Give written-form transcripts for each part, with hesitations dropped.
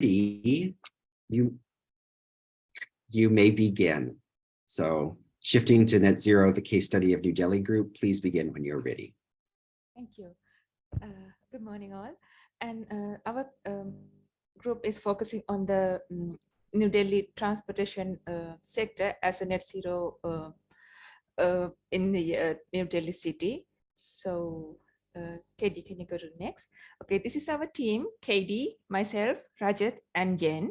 ready, you may begin. So shifting to net zero, the case study of New Delhi group, please begin when you're ready. Thank you. Good morning all. And our group is focusing on the New Delhi transportation sector as a net zero in the New Delhi city. So Kaidi, can you go to the next? Okay, this is our team, Kaidi, myself, Rajat, and Nguyen.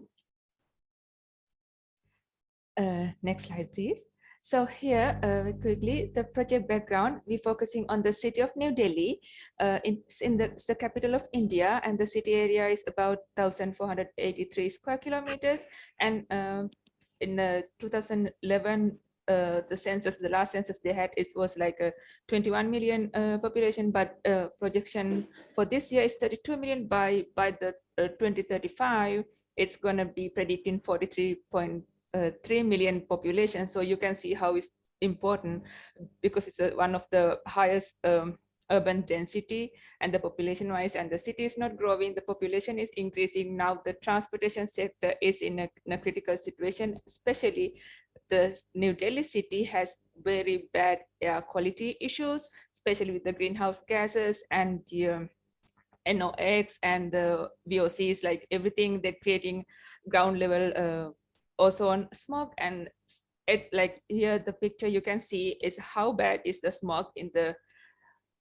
Next slide, please. So here, quickly, the project background, we're focusing on the city of New Delhi. It's the capital of India, and the city area is about 1,483 square kilometers. And in 2011, the last census they had, it was like a 21 million population, but projection for this year is 32 million. By the 2035, it's going to be predicting 43.3 million population. So you can see how it's important, because it's one of the highest urban density and the population wise, and the city is not growing, the population is increasing. Now the transportation sector is in a critical situation, especially the New Delhi city has very bad air quality issues, especially with the greenhouse gases and the NOx and the VOCs, like everything they're creating ground level ozone smoke. And like here, the picture you can see is how bad is the smoke in the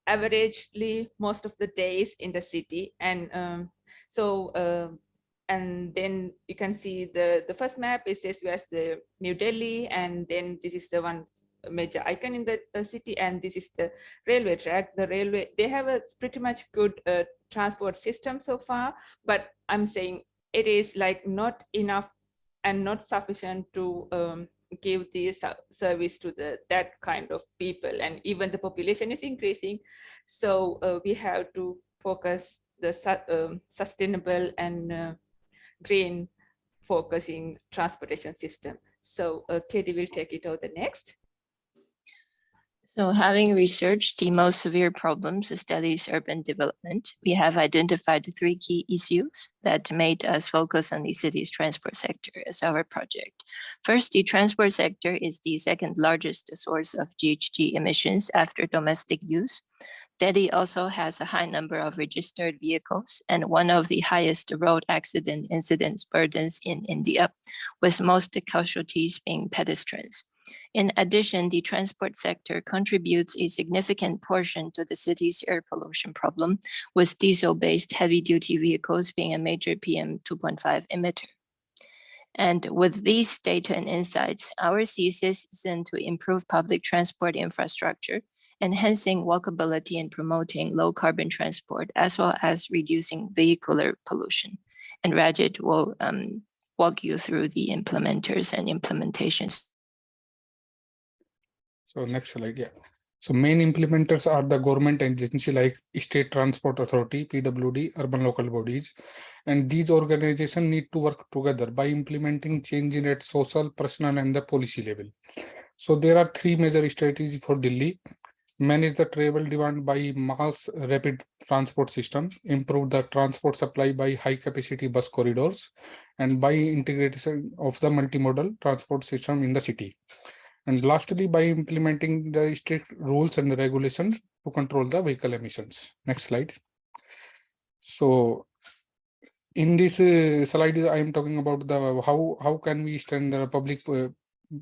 averagely most of the days in the city. And and then you can see the first map is this was the New Delhi, and then this is the one major icon in the city, and this is the railway track. The railway, they have a pretty much good transport system so far, but I'm saying it is like not enough and not sufficient to give the service to that kind of people, and even the population is increasing. So we have to focus the sustainable and green focusing transportation system. So Katie will take it over the next. So having researched the most severe problems of Delhi's urban development, we have identified 3 key issues that made us focus on the city's transport sector as our project. First, the transport sector is the second largest source of GHG emissions after domestic use. Delhi also has a high number of registered vehicles and one of the highest road accident incidence burdens in India, with most casualties being pedestrians. In addition, the transport sector contributes a significant portion to the city's air pollution problem, with diesel-based heavy-duty vehicles being a major PM2.5 emitter. And with these data and insights, our thesis is to improve public transport infrastructure, enhancing walkability and promoting low-carbon transport, as well as reducing vehicular pollution. And Rajat will walk you through the implementers and implementations. So next slide, yeah. So main implementers are the government agency like State Transport Authority, PWD, urban local bodies. And these organizations need to work together by implementing change in at social, personal, and the policy level. So there are 3 major strategies for Delhi. Manage the travel demand by mass rapid transport system, improve the transport supply by high capacity bus corridors, and by integration of the multimodal transport system in the city. And lastly, by implementing the strict rules and the regulations to control the vehicle emissions. Next slide. So in this slide, I am talking about the how can we extend the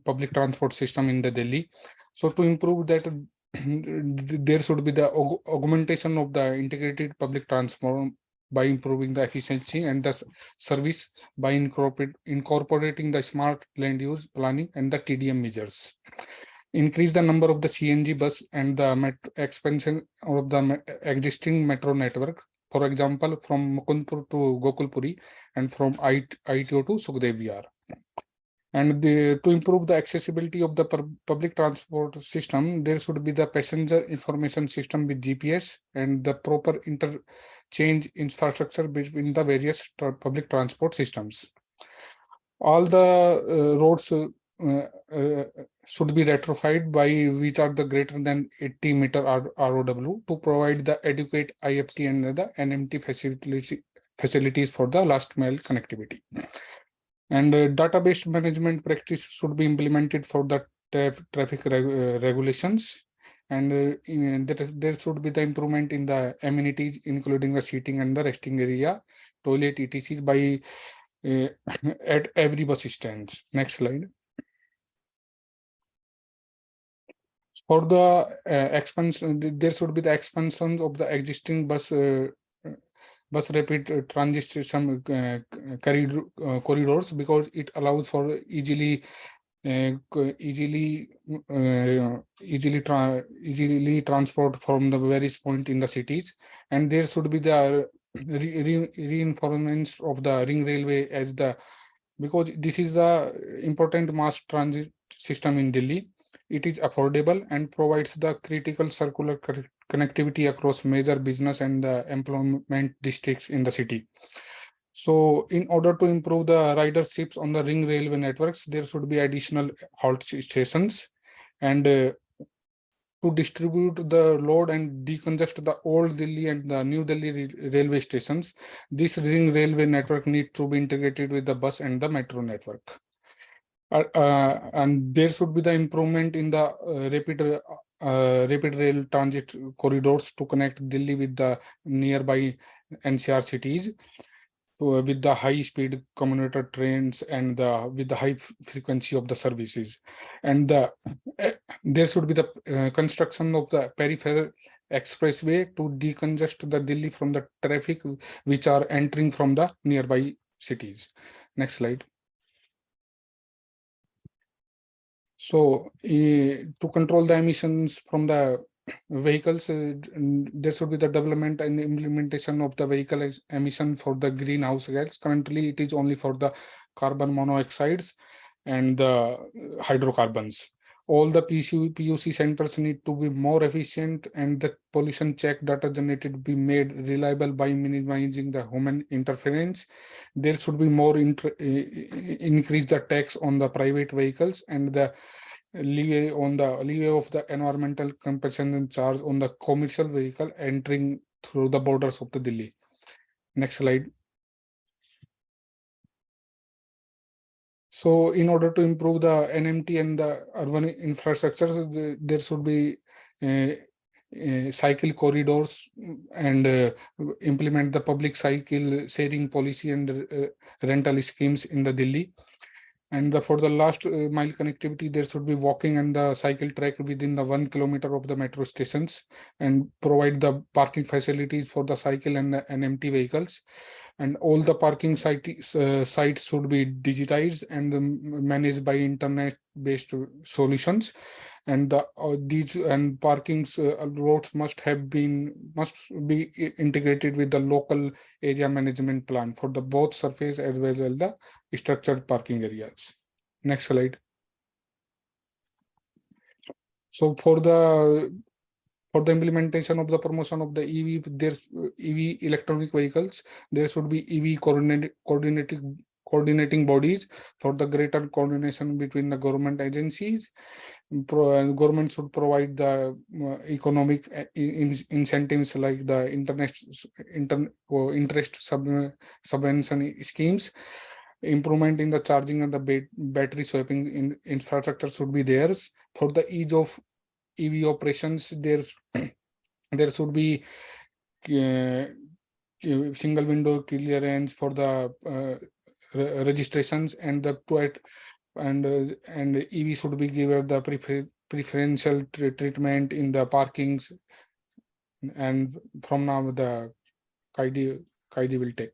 public transport system in the Delhi. So to improve that, there should be the augmentation of the integrated public transport by improving the efficiency and the service by incorporating the smart land use planning and the TDM measures. Increase the number of the CNG bus and the expansion of the existing metro network. For example, from Mukundpur to Gokulpuri and from ITO to Sukhdev Vihar. And to improve the accessibility of the public transport system, there should be the passenger information system with GPS and the proper interchange infrastructure between the various public transport systems. All the roads should be retrofitted by which are the greater than 80 meter ROW to provide the adequate IFT and the NMT facilities for the last mile connectivity. And database management practice should be implemented for the traffic regulations. And there should be the improvement in the amenities, including the seating and the resting area, toilet, etc. by at every bus stands. Next slide. For the expansion, there should be the expansion of the existing bus rapid transit system corridors, because it allows for easily transport from the various point in the cities. And there should be the reinforcement of the ring railway as the, because this is the important mass transit system in Delhi. It is affordable and provides the critical circular connectivity across major business and employment districts in the city. So in order to improve the riderships on the ring railway networks, there should be additional halt stations, and to distribute the load and decongest the old Delhi and the New Delhi railway stations, this ring railway network needs to be integrated with the bus and the metro network. And there should be the improvement in the rapid rail transit corridors to connect Delhi with the nearby NCR cities, with the high-speed commuter trains and with the high frequency of the services. And there should be the construction of the peripheral expressway to decongest the Delhi from the traffic which are entering from the nearby cities. Next slide. So to control the emissions from the vehicles, there should be the development and implementation of the vehicle emission for the greenhouse gas. Currently, it is only for the carbon monoxides and the hydrocarbons. All the PUC centers need to be more efficient, and the pollution check data generated be made reliable by minimizing the human interference. There should be more increase the tax on the private vehicles, and the leeway of the environmental compensation charge on the commercial vehicle entering through the borders of the Delhi. Next slide. So in order to improve the NMT and the urban infrastructure, there should be cycle corridors and implement the public cycle sharing policy and rental schemes in the Delhi. And for the last mile connectivity, there should be walking and the cycle track within the 1 kilometer of the metro stations, and provide the parking facilities for the cycle and the NMT vehicles. And all the parking sites should be digitized and managed by internet-based solutions. And these and parkings roads must be integrated with the local area management plan for the both surface as well as the structured parking areas. Next slide. So for the implementation of the promotion of the EV, there's EV electronic vehicles, there should be EV coordinating bodies for the greater coordination between the government agencies. Government should provide the economic incentives like the interest subvention schemes. Improvement in the charging and the battery swapping infrastructure should be there. For the ease of EV operations, there should be single window clearance for the registrations, and the and EV should be given the preferential treatment in the parkings. And from now the Kaidi will take.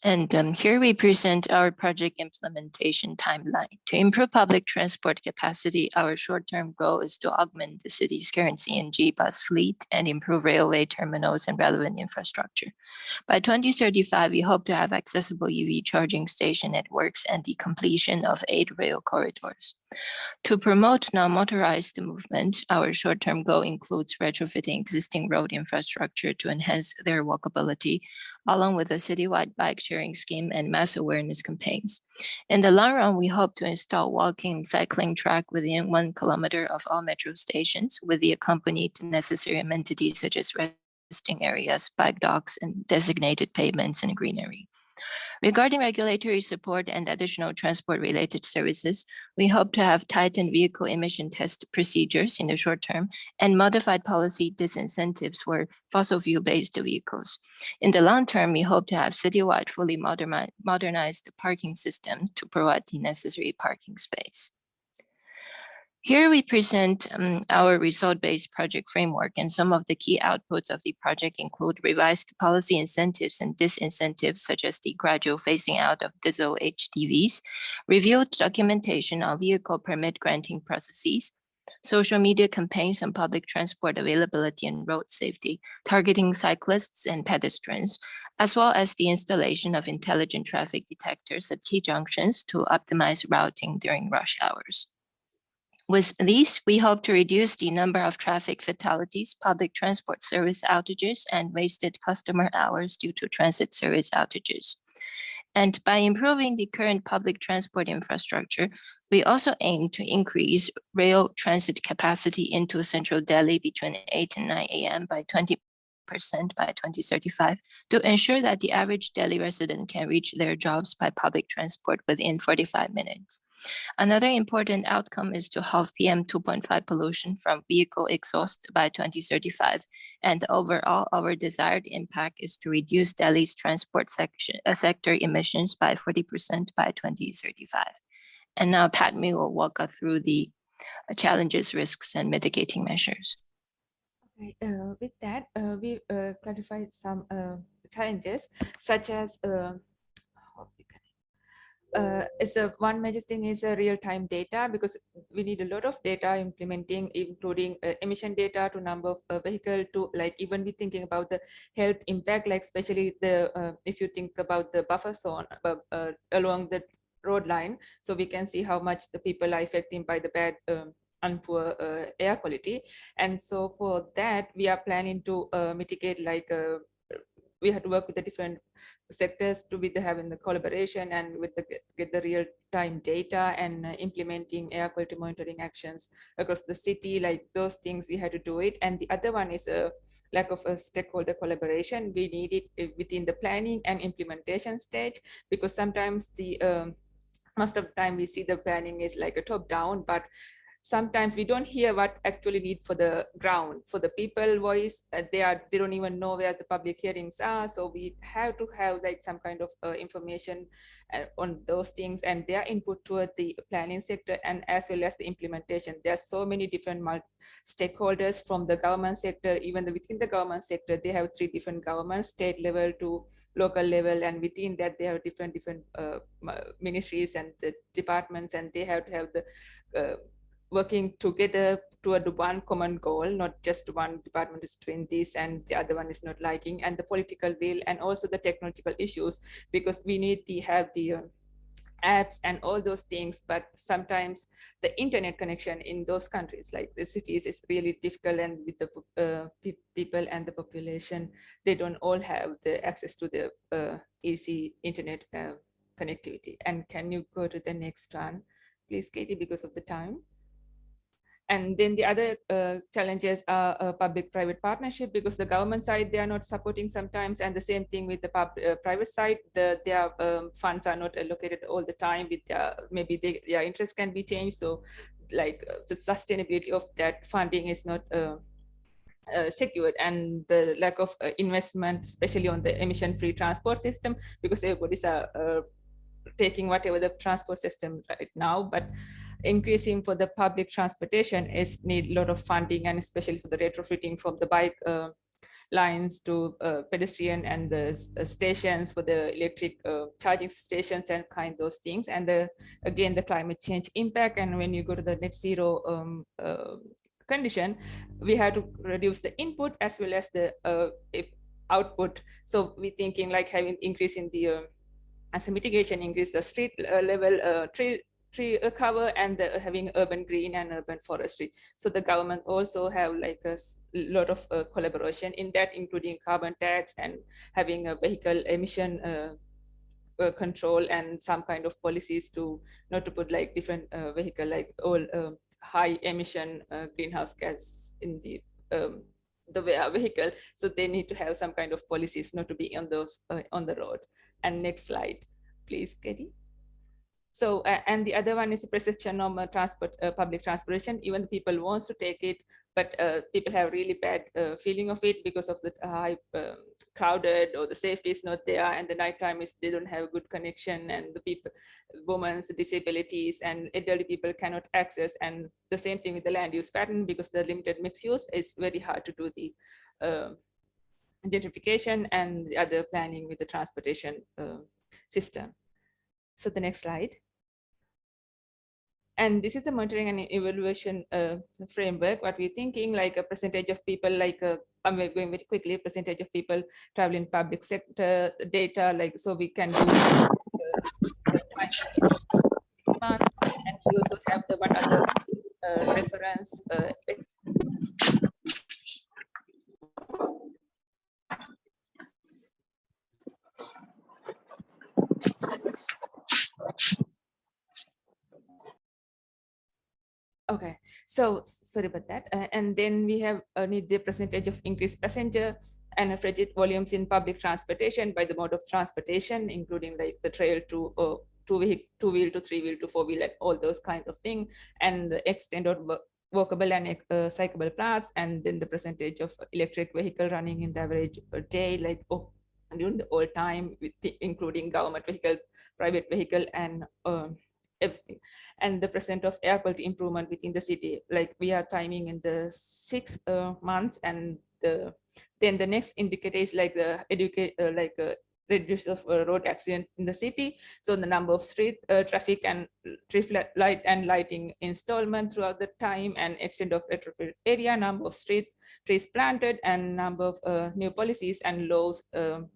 And here we present our project implementation timeline. To improve public transport capacity, our short-term goal is to augment the city's current CNG bus fleet and improve railway terminals and relevant infrastructure. By 2035, we hope to have accessible EV charging station networks and the completion of 8 rail corridors. To promote non-motorized movement, our short-term goal includes retrofitting existing road infrastructure to enhance their walkability, along with a citywide bike sharing scheme and mass awareness campaigns. In the long run, we hope to install walking and cycling track within 1 kilometer of all metro stations with the accompanied necessary amenities such as existing areas, bike docks, and designated pavements and greenery. Regarding regulatory support and additional transport-related services, we hope to have tightened vehicle emission test procedures in the short term and modified policy disincentives for fossil fuel-based vehicles. In the long term, we hope to have citywide fully modernized parking systems to provide the necessary parking space. Here we present our result-based project framework, and some of the key outputs of the project include revised policy incentives and disincentives, such as the gradual phasing out of diesel HDVs, reviewed documentation on vehicle permit granting processes, social media campaigns on public transport availability and road safety, targeting cyclists and pedestrians, as well as the installation of intelligent traffic detectors at key junctions to optimize routing during rush hours. With these, we hope to reduce the number of traffic fatalities, public transport service outages, and wasted customer hours due to transit service outages. And by improving the current public transport infrastructure, we also aim to increase rail transit capacity into central Delhi between 8 and 9 a.m. by 20% by 2035 to ensure that the average Delhi resident can reach their jobs by public transport within 45 minutes. Another important outcome is to halve PM 2.5 pollution from vehicle exhaust by 2035. And overall, our desired impact is to reduce Delhi's transport sector emissions by 40% by 2035. And now Padmi will walk us through the challenges, risks, and mitigating measures. Okay, with that, we clarified some challenges, such as is the one major thing is real-time data, because we need a lot of data implementing, including emission data to number of vehicle, to like even be thinking about the health impact, like especially the if you think about the buffer zone along the road line, so we can see how much the people are affected by the bad and poor air quality. And so for that, we are planning to mitigate, like we had to work with the different sectors to be having the collaboration and with the get the real-time data and implementing air quality monitoring actions across the city. Like those things we had to do it. And the other one is a lack of a stakeholder collaboration. We need it within the planning and implementation stage, because sometimes the most of the time we see the planning is like a top down, but sometimes we don't hear what actually need for the ground, for the people voice. They don't even know where the public hearings are. So we have to have like some kind of information on those things and their input toward the planning sector and as well as the implementation. There are so many different stakeholders from the government sector, even within the government sector, they have 3 different governments, state level to local level, and within that they have different ministries and the departments, and they have to have the working together toward one common goal, not just one department is doing this and the other one is not liking, and the political will and also the technological issues, because we need to have the apps and all those things, but sometimes the internet connection in those countries like the cities is really difficult, and with the people and the population, they don't all have the access to the easy internet connectivity. And can you go to the next one, please, Katie, because of the time? And then the other challenges are public-private partnership, because the government side, they are not supporting sometimes, and the same thing with the private side, their funds are not allocated all the time. With maybe their interest can be changed. So like the sustainability of that funding is not secured, and the lack of investment, especially on the emission-free transport system, because everybody's taking whatever the transport system right now, but increasing for the public transportation is need a lot of funding, and especially for the retrofitting from the bike lines to pedestrian and the stations for the electric charging stations and kind those things. And again, the climate change impact. And when you go to the net zero condition, we have to reduce the input as well as the output. So we're thinking like having increase in the as a mitigation, increase the street level tree cover, and having urban green and urban forestry. So the government also have like a lot of collaboration in that, including carbon tax and having a vehicle emission control and some kind of policies to not to put like different vehicle like all high emission greenhouse gas in the the vehicle. So they need to have some kind of policies not to be on those on the road. And next slide, please, Katie. So, and the other one is the perception of public transportation. Even people wants to take it, but people have really bad feeling of it because of the high crowded, or the safety is not there, and the nighttime is they don't have a good connection, and the people, women's disabilities and elderly people cannot access. And the same thing with the land use pattern, because the limited mixed use is very hard to do the identification and the other planning with the transportation system. So the next slide. And this is the monitoring and evaluation framework. What we're thinking, like a percentage of people, like I'm going very quickly, percentage of people travel in public sector data, like, so we can do and we also have the one other reference. Okay, so sorry about that. And then we have need the percentage of increased passenger and frigid volumes in public transportation by the mode of transportation, including like the trail to two-wheel to three-wheel to four-wheel, and all those kind of thing, and the extent of walkable and cyclable paths, and then the percentage of electric vehicle running in the average day, like during the whole time, with including government vehicle, private vehicle, and everything. And the percent of air quality improvement within the city, like we are timing in the 6 months, and then the next indicator is like the reduce of road accident in the city. So the number of street traffic and light and lighting installment throughout the time, and extent of retrofit area, number of street trees planted, and number of new policies and laws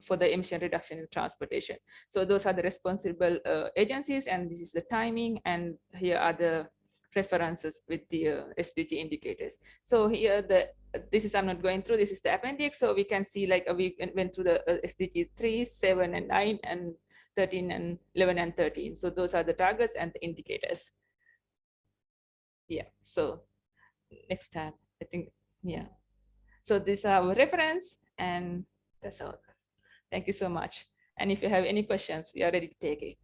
for the emission reduction in transportation. So those are the responsible agencies, and this is the timing, and here are the references with the SDG indicators. So here this is, I'm not going through, this is the appendix. So we can see like we went through the SDG 3, 7, and 9, and 13, and 11, and 13. So those are the targets and the indicators. Yeah, so next time, I think, yeah. So this is our reference, and that's all. Thank you so much. And if you have any questions, we are ready to take it.